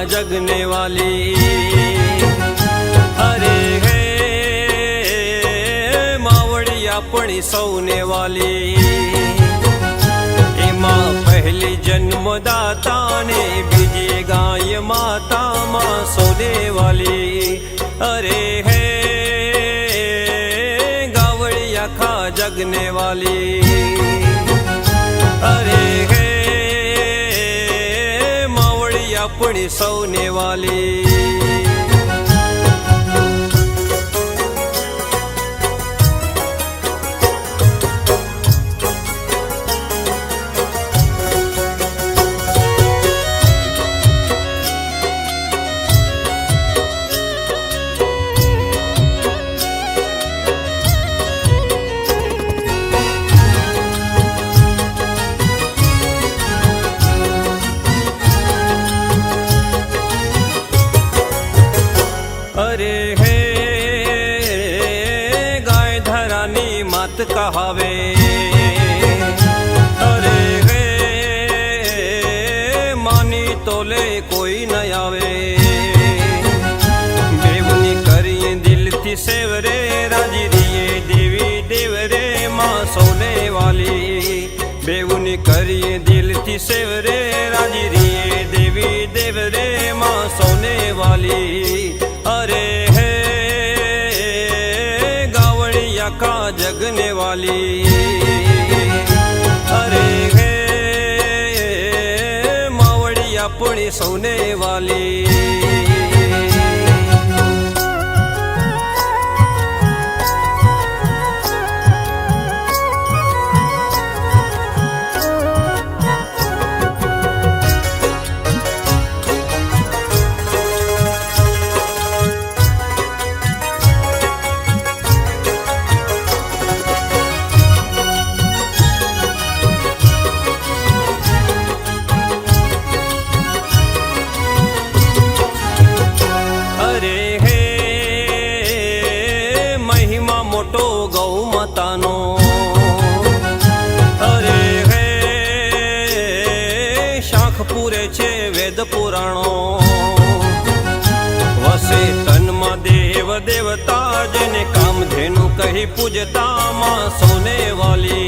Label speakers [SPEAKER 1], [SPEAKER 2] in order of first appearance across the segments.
[SPEAKER 1] जगने वाली। अरे हे मावड़ी अपनी सौने वाली। एमा पहली जन्मदाता ने बीजी गाय माता मां सोने वाली। अरे हे गावड़ी आखा जगने वाली। अरे हे मावड़ी अपनी सौने वाली। अरे हे गाय धरानी मात कहावे। अरे हे मानी तोले कोई न आवे। बेवनी करिए दिल थी सेवरे राजी दिए देवी देवरे माँ सोने वाली। बेवनी करिए दिल थी सेवरे राजी दिए देवी देवरे माँ सोने वाली। अरे हे गावड़िया का जगने वाली। अरे हे मावड़ी अपनी सोने वाली। मोटो गौ मातानो। अरे हे शाख पूरे छे वेद पुराणो। वसे तन में देव देवता जने कामधेनु कही पूजता मां सोने वाली।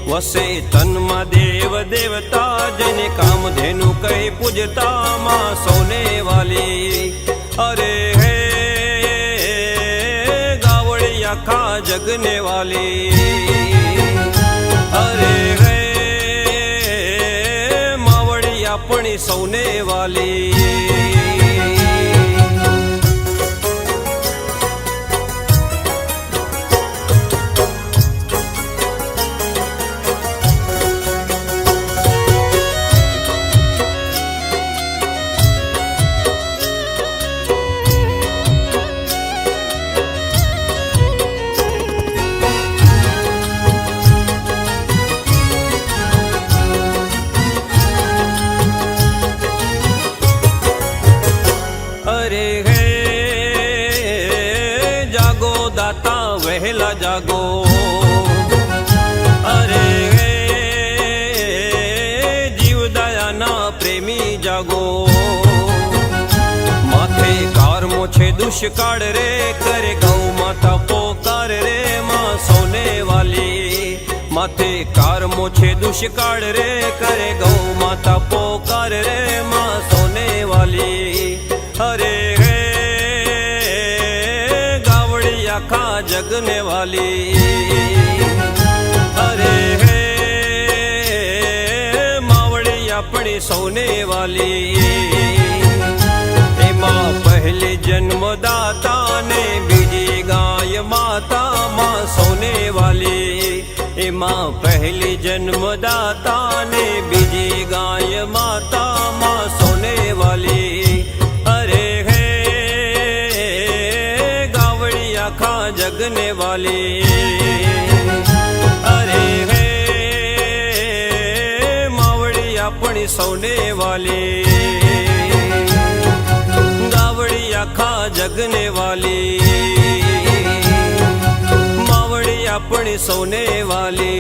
[SPEAKER 1] वसे तन में देव देवता जने कामधेनु कही पूजता मां सोने वाली। अरे हे आखा जगने वाली। अरे हे मावड़ी अपनी सौने वाली। अरे हे जागो दाता वहला जागो। अरे हे जीव दया ना प्रेमी जागो। माथे कार मोछे दुष्काळ रे करे गौ माता पोकार रे मां सोने वाली। माथे कार मोछे दुष्काळ रे करे गौ माता पोकार रे मां सोने वाली। अरे हे गावड़ी आखा जगने वाली। अरे हे मावड़ी अपनी सोने वाली। एमा पहले जन्मदाता ने बीजी गाय माता मां सोने वाली। एमा पहली जन्मदाता ने बीजी गाय माता मां सोने वाली। अरे हे गावड़ी आखा जगने वाली। अरे हे मावड़ी अपनी सौने वाली। गावड़ी आखा जगने वाली। मावड़ी अपनी सोने वाली।